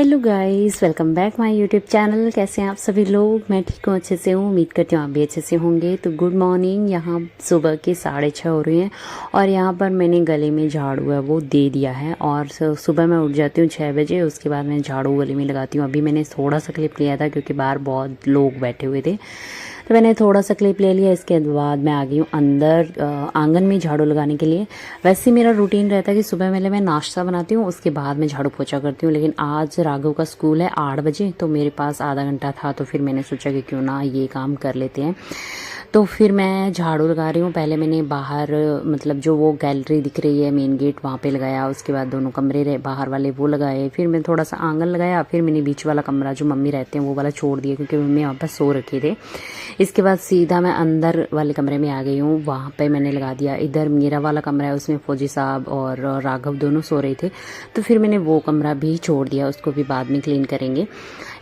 Hello guys, welcome back my YouTube channel. कैसे हैं आप सभी लोग? मैं ठीक हूँ, अच्छे से हूँ। उम्मीद करती हूँ आप भी अच्छे से होंगे। तो गुड मॉर्निंग। यहाँ सुबह के 6:30 हो रही हैं और यहाँ पर मैंने गले में झाड़ू है वो दे दिया है। और सुबह मैं उठ जाती हूँ 6 बजे। उसके बाद मैं झाड़ू गले में लगाती हूँ। अभी मैंने थोड़ा सा क्लिप लिया था क्योंकि बाहर बहुत लोग बैठे हुए थे, तो मैंने थोड़ा सा क्लिप ले लिया। इसके बाद मैं आ गई हूँ अंदर आंगन में झाड़ू लगाने के लिए। वैसे मेरा रूटीन रहता है कि सुबह पहले मैं नाश्ता बनाती हूँ, उसके बाद मैं झाड़ू पोछा करती हूँ। लेकिन आज राघव का स्कूल है 8 बजे, तो मेरे पास आधा घंटा था, तो फिर मैंने सोचा कि क्यों ना ये काम कर लेते हैं। तो फिर मैं झाड़ू लगा रही हूँ। पहले मैंने बाहर मतलब जो वो गैलरी दिख रही है मेन गेट, वहाँ पे लगाया। उसके बाद दोनों कमरे रहे बाहर वाले वो लगाए। फिर मैं थोड़ा सा आंगन लगाया। फिर मैंने बीच वाला कमरा जो मम्मी रहते हैं वो वाला छोड़ दिया क्योंकि मम्मी वहाँ पर सो रखे थे। इसके बाद सीधा मैं अंदर वाले कमरे में आ गई हूँ। वहाँ पे मैंने लगा दिया। इधर मेरा वाला कमरा है, उसमें फौजी साहब और राघव दोनों सो रहे थे, तो फिर मैंने वो कमरा भी छोड़ दिया, उसको भी बाद में क्लीन करेंगे।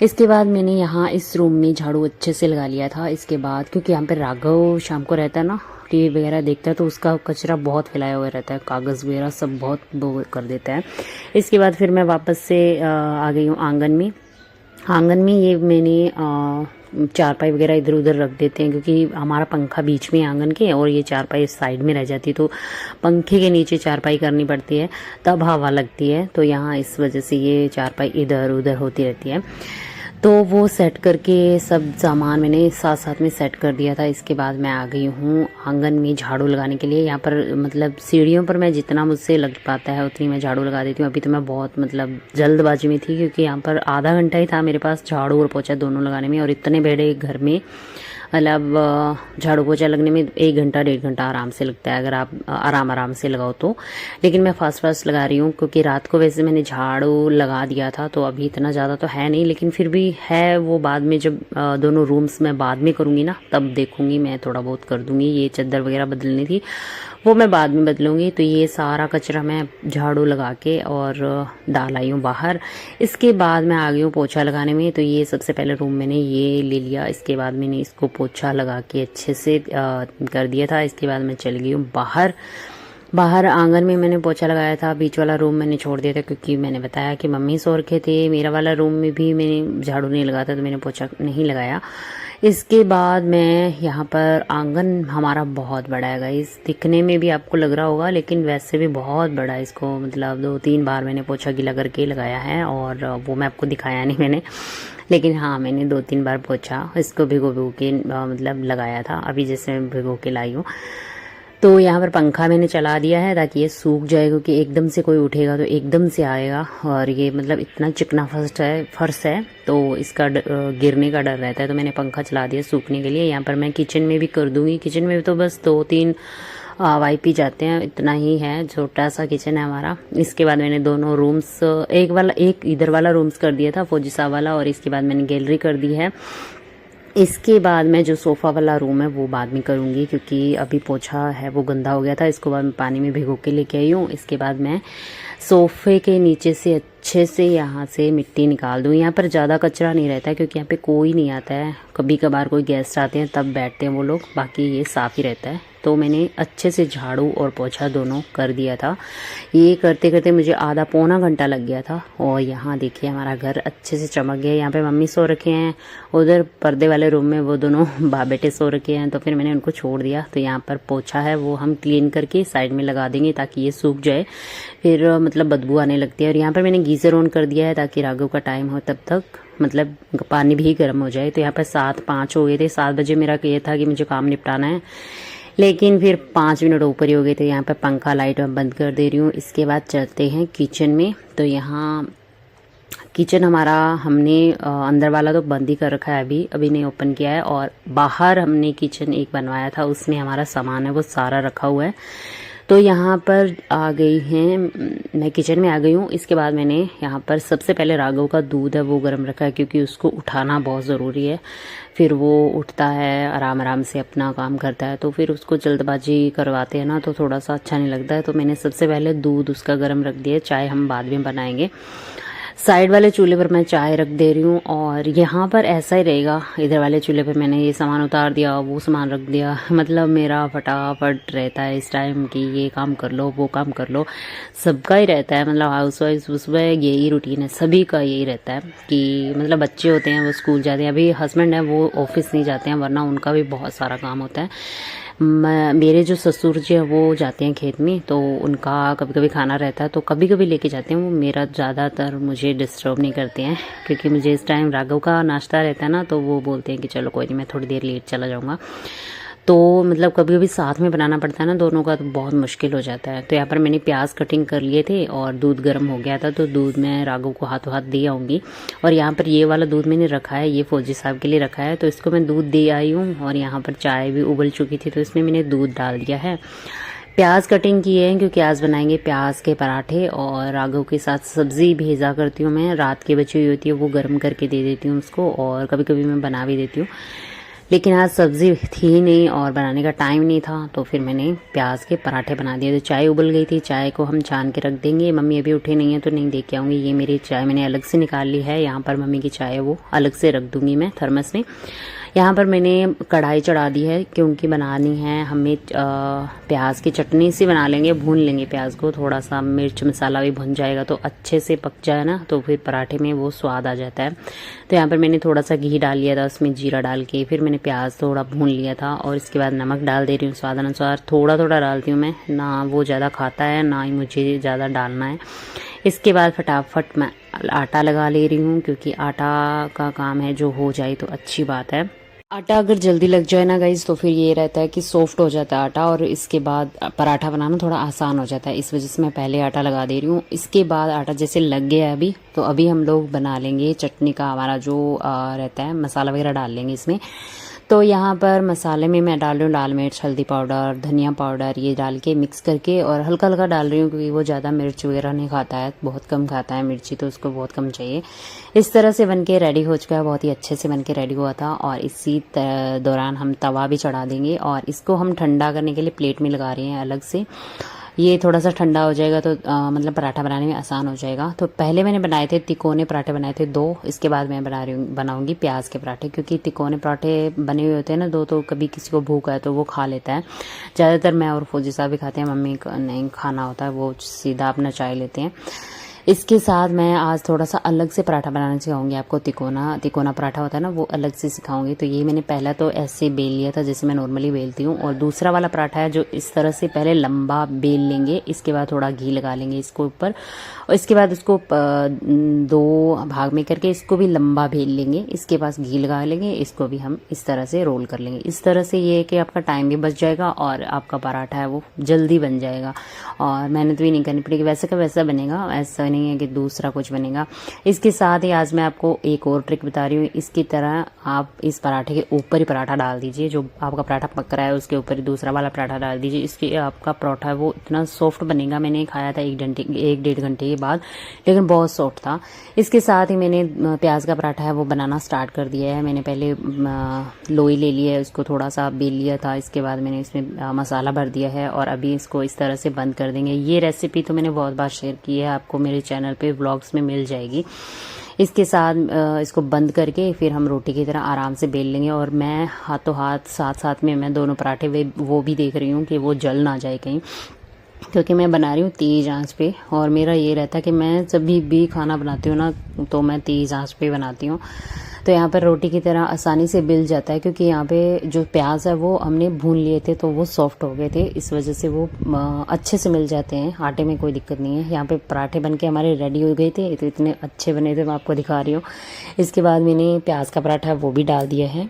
इसके बाद मैंने यहाँ इस रूम में झाड़ू अच्छे से लगा लिया था। इसके बाद क्योंकि यहाँ पे राघव शाम को रहता है ना, टीवी वगैरह देखता है, तो उसका कचरा बहुत फैलाया हुआ रहता है, कागज़ वगैरह सब बहुत वो कर देता है। इसके बाद फिर मैं वापस से आ गई हूँ आंगन में। आंगन में ये मैंने चारपाई वगैरह इधर उधर रख देते हैं क्योंकि हमारा पंखा बीच में आंगन के और ये चारपाई साइड में रह जाती है, तो पंखे के नीचे चारपाई करनी पड़ती है, तब हवा लगती है। तो यहाँ इस वजह से ये चारपाई इधर उधर होती रहती है। तो वो सेट करके सब सामान मैंने साथ साथ में सेट कर दिया था। इसके बाद मैं आ गई हूँ आंगन में झाड़ू लगाने के लिए। यहाँ पर मतलब सीढ़ियों पर मैं जितना मुझसे लग पाता है उतनी मैं झाड़ू लगा देती हूँ। अभी तो मैं बहुत मतलब जल्दबाजी में थी क्योंकि यहाँ पर आधा घंटा ही था मेरे पास झाड़ू और पोछा दोनों लगाने में, और इतने बड़े घर में मतलब झाड़ू पोछा लगने में 1 घंटा 1.5 घंटा आराम से लगता है अगर आप आराम से लगाओ तो। लेकिन मैं फास्ट लगा रही हूँ क्योंकि रात को वैसे मैंने झाड़ू लगा दिया था, तो अभी इतना ज़्यादा तो है नहीं, लेकिन फिर भी है। वो बाद में जब दोनों रूम्स में बाद में करूँगी ना, तब देखूँगी, मैं थोड़ा बहुत कर दूँगी। ये चादर वगैरह बदलनी थी वो मैं बाद में बदलूँगी। तो ये सारा कचरा मैं झाड़ू लगा के और डाल आई हूँ बाहर। इसके बाद मैं आ गई हूँ पोछा लगाने में। तो ये सबसे पहले रूम मैंने ये ले लिया। इसके बाद मैंने इसको पोछा लगा के अच्छे से कर दिया था। इसके बाद मैं चल गई हूँ बाहर आंगन में मैंने पोछा लगाया था। बीच वाला रूम मैंने छोड़ दिया था क्योंकि मैंने बताया कि मम्मी सो रखे थे। मेरा वाला रूम में भी मैंने झाड़ू नहीं लगाया था, तो मैंने पोछा नहीं लगाया। इसके बाद मैं यहाँ पर आंगन हमारा बहुत बड़ा है गाइस, दिखने में भी आपको लग रहा होगा लेकिन वैसे भी बहुत बड़ा है। इसको मतलब 2-3 बार मैंने पोछा गीला करके लगाया है, और वो मैं आपको दिखाया नहीं मैंने, लेकिन हाँ मैंने 2-3 बार पोछा इसको भिगो के मतलब लगाया था। अभी जैसे मैं भिगो के लाई हूँ। तो यहाँ पर पंखा मैंने चला दिया है ताकि ये सूख जाए, क्योंकि एकदम से कोई उठेगा तो एकदम से आएगा, और ये मतलब इतना चिकना फर्श है तो इसका गिरने का डर रहता है। तो मैंने पंखा चला दिया सूखने के लिए। यहाँ पर मैं किचन में भी कर दूंगी। किचन में भी तो बस 2-3 वाइप ही जाते हैं, इतना ही है, छोटा सा किचन है हमारा। इसके बाद मैंने दोनों रूम्स, एक इधर वाला रूम्स कर दिया था फौजी साहब वाला, और इसके बाद मैंने गैलरी कर दी है। इसके बाद मैं जो सोफ़ा वाला रूम है वो बाद में करूँगी क्योंकि अभी पोछा है वो गंदा हो गया था। इसको बाद मैं पानी में भिगो के लेके आई हूँ। इसके बाद मैं सोफ़े के नीचे से अच्छे से यहाँ से मिट्टी निकाल दूँ। यहाँ पर ज़्यादा कचरा नहीं रहता है क्योंकि यहाँ पे कोई नहीं आता है, कभी कभार कोई गेस्ट आते हैं तब बैठते हैं वो लोग, बाकी ये साफ़ ही रहता है। तो मैंने अच्छे से झाड़ू और पोछा दोनों कर दिया था। ये करते करते मुझे आधा पौना घंटा लग गया था। और यहाँ देखिए हमारा घर अच्छे से चमक गया। यहाँ पे मम्मी सो रखे हैं, उधर पर्दे वाले रूम में वो दोनों बाप बेटे सो रखे हैं, तो फिर मैंने उनको छोड़ दिया। तो यहाँ पर पोछा है वो हम क्लीन करके साइड में लगा देंगे ताकि ये सूख जाए, फिर मतलब बदबू आने लगती है। और यहाँ पर मैंने गीज़र ऑन कर दिया है ताकि राघव का टाइम हो तब तक मतलब पानी भी गर्म हो जाए। तो यहाँ पर 7:05 हो गए थे। 7 बजे मेरा ये था कि मुझे काम निपटाना है, लेकिन फिर 5 मिनट ऊपर ही हो गए थे। यहाँ पे पंखा लाइट मैं बंद कर दे रही हूँ। इसके बाद चलते हैं किचन में। तो यहाँ किचन हमारा हमने अंदर वाला तो बंद ही कर रखा है, अभी नहीं ओपन किया है, और बाहर हमने किचन एक बनवाया था, उसमें हमारा सामान है वो सारा रखा हुआ है। तो यहाँ पर आ गई हैं, मैं किचन में आ गई हूँ। इसके बाद मैंने यहाँ पर सबसे पहले राघव का दूध है वो गर्म रखा है क्योंकि उसको उठाना बहुत ज़रूरी है। फिर वो उठता है आराम से अपना काम करता है, तो फिर उसको जल्दबाजी करवाते हैं ना तो थोड़ा सा अच्छा नहीं लगता है। तो मैंने सबसे पहले दूध उसका गर्म रख दिया, चाय हम बाद में बनाएंगे। साइड वाले चूल्हे पर मैं चाय रख दे रही हूँ और यहाँ पर ऐसा ही रहेगा। इधर वाले चूल्हे पर मैंने ये सामान उतार दिया, वो सामान रख दिया, मतलब मेरा फटाफट रहता है इस टाइम कि ये काम कर लो वो काम कर लो, सबका ही रहता है। मतलब हाउस वाइफ सुबह यही रूटीन है, सभी का यही रहता है कि मतलब बच्चे होते हैं वो स्कूल जाते हैं, अभी हस्बैंड है वो ऑफिस नहीं जाते हैं, वरना उनका भी बहुत सारा काम होता है। मेरे जो ससुर जी हैं वो जाते हैं खेत में, तो उनका कभी कभी खाना रहता है तो कभी कभी लेके जाते हैं। वो मेरा ज़्यादातर मुझे डिस्टर्ब नहीं करते हैं, क्योंकि मुझे इस टाइम राघव का नाश्ता रहता है ना, तो वो बोलते हैं कि चलो कोई नहीं, मैं थोड़ी देर लेट चला जाऊँगा। तो मतलब कभी कभी साथ में बनाना पड़ता है ना दोनों का, तो बहुत मुश्किल हो जाता है। तो यहाँ पर मैंने प्याज कटिंग कर लिए थे और दूध गर्म हो गया था, तो दूध मैं राघव को हाथों हाथ दे आऊँगी। और यहाँ पर ये वाला दूध मैंने रखा है, ये फौजी साहब के लिए रखा है, तो इसको मैं दूध दे आई हूँ। और यहाँ पर चाय भी उबल चुकी थी, तो इसमें मैंने दूध डाल दिया है। प्याज कटिंग किए हैं क्योंकि आज बनाएंगे प्याज के पराठे, और राघव के साथ सब्ज़ी भेजा करती हूँ मैं, रात की बची हुई होती है वो गर्म करके दे देती हूँ उसको, और कभी कभी मैं बना भी देती हूँ। लेकिन आज सब्ज़ी थी नहीं और बनाने का टाइम नहीं था, तो फिर मैंने प्याज के पराठे बना दिए। तो चाय उबल गई थी, चाय को हम छान के रख देंगे। मम्मी अभी उठे नहीं है तो नहीं दे के आऊँगी। ये मेरी चाय मैंने अलग से निकाल ली है, यहाँ पर मम्मी की चाय है वो अलग से रख दूँगी मैं थर्मस में। यहाँ पर मैंने कढ़ाई चढ़ा दी है क्योंकि बनानी है हमें प्याज की चटनी सी बना लेंगे, भून लेंगे प्याज को, थोड़ा सा मिर्च मसाला भी भुन जाएगा तो अच्छे से पक जाए ना, तो फिर पराठे में वो स्वाद आ जाता है। तो यहाँ पर मैंने थोड़ा सा घी डाल लिया था, उसमें जीरा डाल के फिर मैंने प्याज थोड़ा भून लिया था, और इसके बाद नमक डाल दे रही हूँ स्वाद अनुसार। थोड़ा थोड़ा डालती हूँ मैं, ना वो ज़्यादा खाता है ना ही मुझे ज़्यादा डालना है। इसके बाद फटाफट मैं आटा लगा ले रही हूँ, क्योंकि आटा का काम है, जो हो जाए तो अच्छी बात है। आटा अगर जल्दी लग जाए ना गाइज, तो फिर ये रहता है कि सॉफ्ट हो जाता है आटा, और इसके बाद पराठा बनाना थोड़ा आसान हो जाता है। इस वजह से मैं पहले आटा लगा दे रही हूँ। इसके बाद आटा जैसे लग गया है अभी, तो अभी हम लोग बना लेंगे चटनी का, हमारा जो रहता है मसाला वगैरह डाल लेंगे इसमें। तो यहाँ पर मसाले में मैं डाल रही हूँ लाल मिर्च, हल्दी पाउडर, धनिया पाउडर, ये डाल के मिक्स करके, और हल्का हल्का डाल रही हूँ क्योंकि वो ज़्यादा मिर्च वगैरह नहीं खाता है, बहुत कम खाता है मिर्ची, तो उसको बहुत कम चाहिए। इस तरह से बन के रेडी हो चुका है, बहुत ही अच्छे से बन के रेडी हुआ था। और इसी दौरान हम तवा भी चढ़ा देंगे, और इसको हम ठंडा करने के लिए प्लेट में लगा रहे हैं अलग से। ये थोड़ा सा ठंडा हो जाएगा तो मतलब पराठा बनाने में आसान हो जाएगा। तो पहले मैंने बनाए थे तिकोने पराठे, बनाए थे 2, इसके बाद मैं बनाऊंगी प्याज के पराठे, क्योंकि तिकोने पराठे बने हुए होते हैं ना 2, तो कभी किसी को भूख है तो वो खा लेता है। ज़्यादातर मैं और फौजी साहब भी खाते हैं, मम्मी को नहीं खाना होता है, वो सीधा अपना चाय लेते हैं। इसके साथ मैं आज थोड़ा सा अलग से पराठा बनाना सिखाऊंगी आपको। तिकोना पराठा होता है ना, वो अलग से सिखाऊंगी। तो ये मैंने पहला तो ऐसे बेल लिया था जैसे मैं नॉर्मली बेलती हूँ, और दूसरा वाला पराठा है जो इस तरह से पहले लंबा बेल लेंगे, इसके बाद थोड़ा घी लगा लेंगे इसको ऊपर, और इसके बाद इसको 2 भाग में करके इसको भी लंबा बेल लेंगे, इसके पास घी लगा लेंगे, इसको भी हम इस तरह से रोल कर लेंगे। इस तरह से ये है कि आपका टाइम भी बच जाएगा और आपका पराठा है वो जल्दी बन जाएगा, और मेहनत भी नहीं करनी पड़ेगी। वैसे का वैसा बनेगा, ऐसा नहीं है कि दूसरा कुछ बनेगा। इसके साथ ही आज मैं आपको एक और ट्रिक बता रही हूँ। इसकी तरह आप इस पराठे के ऊपर ही पराठा डाल दीजिए, जो आपका पराठा पक रहा है उसके ऊपर ही दूसरा वाला पराठा डाल दीजिए। इसके आपका पराठा है वो इतना सॉफ्ट बनेगा। मैंने खाया था 1-1.5 घंटे के बाद, लेकिन बहुत सॉफ्ट था। इसके साथ ही मैंने प्याज का पराठा है वो बनाना स्टार्ट कर दिया है। मैंने पहले लोई ले लिया है, उसको थोड़ा सा बेल लिया था, इसके बाद मैंने इसमें मसाला भर दिया है, और अभी इसको इस तरह से बंद कर देंगे। ये रेसिपी तो मैंने बहुत बार शेयर की है, आपको मेरे चैनल पे व्लॉग्स में मिल जाएगी। इसके साथ इसको बंद करके फिर हम रोटी की तरह आराम से बेल लेंगे, और मैं हाथों हाथ साथ साथ में मैं दोनों पराठे वो भी देख रही हूँ कि वो जल ना जाए कहीं, क्योंकि मैं बना रही हूँ तेज़ आंच पे। और मेरा ये रहता है कि मैं जब भी खाना बनाती हूँ ना, तो मैं तेज़ आंच पे बनाती हूँ। तो यहाँ पर रोटी की तरह आसानी से बिल जाता है, क्योंकि यहाँ पे जो प्याज है वो हमने भून लिए थे, तो वो सॉफ्ट हो गए थे, इस वजह से वो अच्छे से मिल जाते हैं। आटे में कोई दिक्कत नहीं है। यहाँ पे पराठे बन के हमारे रेडी हो गए थे, तो इतने अच्छे बने थे, मैं आपको दिखा रही हूँ। इसके बाद मैंने प्याज का पराठा वो भी डाल दिया है,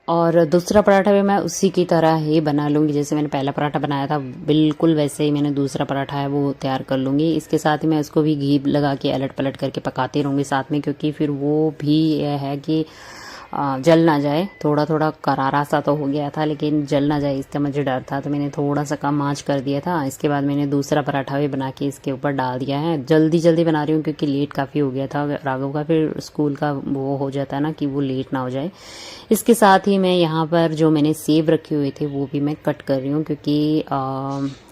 और दूसरा पराठा भी मैं उसी की तरह ही बना लूँगी। जैसे मैंने पहला पराठा बनाया था बिल्कुल वैसे ही मैंने दूसरा पराठा है वो तैयार कर लूँगी। इसके साथ ही मैं उसको भी घी लगा के अलट पलट करके पकाती रहूँगी साथ में, क्योंकि फिर वो भी यह है कि जल ना जाए। थोड़ा थोड़ा करारा सा तो हो गया था, लेकिन जल ना जाए इसका मुझे डर था, तो मैंने थोड़ा सा कम आंच कर दिया था। इसके बाद मैंने दूसरा पराठा भी बना के इसके ऊपर डाल दिया है। जल्दी जल्दी बना रही हूँ क्योंकि लेट काफ़ी हो गया था राघव का, फिर स्कूल का वो हो जाता है ना कि वो लेट ना हो जाए। इसके साथ ही मैं यहाँ पर जो मैंने सेब रखे हुए थे वो भी मैं कट कर रही हूँ, क्योंकि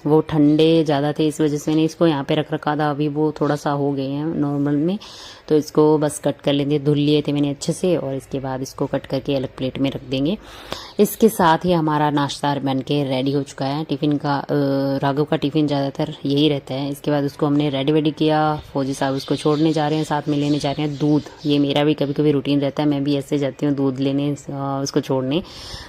वो ठंडे ज़्यादा थे, इस वजह से मैंने इसको यहाँ पे रख रखा था। अभी वो थोड़ा सा हो गए हैं नॉर्मल में, तो इसको बस कट कर लेंगे। धुल लिए थे मैंने अच्छे से, और इसके बाद इसको कट करके अलग प्लेट में रख देंगे। इसके साथ ही हमारा नाश्ता बन के रेडी हो चुका है। टिफ़िन का राघव का टिफ़िन ज़्यादातर यही रहता है। इसके बाद उसको हमने रेडी किया। फौजी साहब उसको छोड़ने जा रहे हैं, साथ में लेने जा रहे हैं दूध। ये मेरा भी कभी कभी रूटीन रहता है, मैं भी ऐसे जाती हूँ दूध लेने उसको छोड़ने।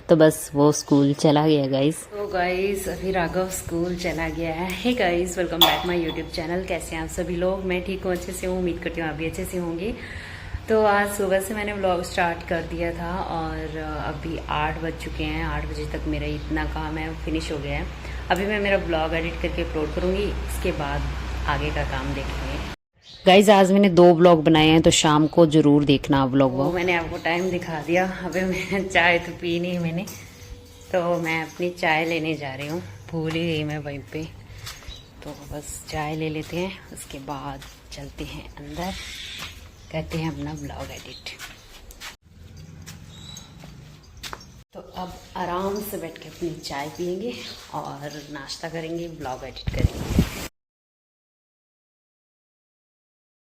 तो बस वो स्कूल चला गया गाइस। तो गाइस अभी राघव स्कूल चला गया है। Hey guys, welcome back my YouTube channel. कैसे हैं आप सभी लोग? मैं ठीक हूँ, अच्छे से हूँ, उम्मीद करती हूँ आप भी अच्छे से होंगे। तो आज सुबह से मैंने व्लॉग स्टार्ट कर दिया था और अभी 8 बज चुके हैं। 8 बजे तक मेरा इतना काम है फिनिश हो गया है। अभी मैं मेरा व्लॉग एडिट करके अपलोड करूँगी, इसके बाद आगे का काम देखेंगे। गाइज आज मैंने 2 व्लॉग बनाए हैं, तो शाम को ज़रूर देखना व्लॉग। वो मैंने आपको टाइम दिखा दिया। अभी मैं चाय तो पी नहीं मैंने, तो मैं अपनी चाय लेने जा रही हूँ। भूल ही गई मैं वहीं पे, तो बस चाय ले लेते हैं, उसके बाद चलते हैं अंदर, करते हैं अपना ब्लॉग एडिट। तो अब आराम से बैठ के अपनी चाय पियेंगे और नाश्ता करेंगे, ब्लॉग एडिट करेंगे।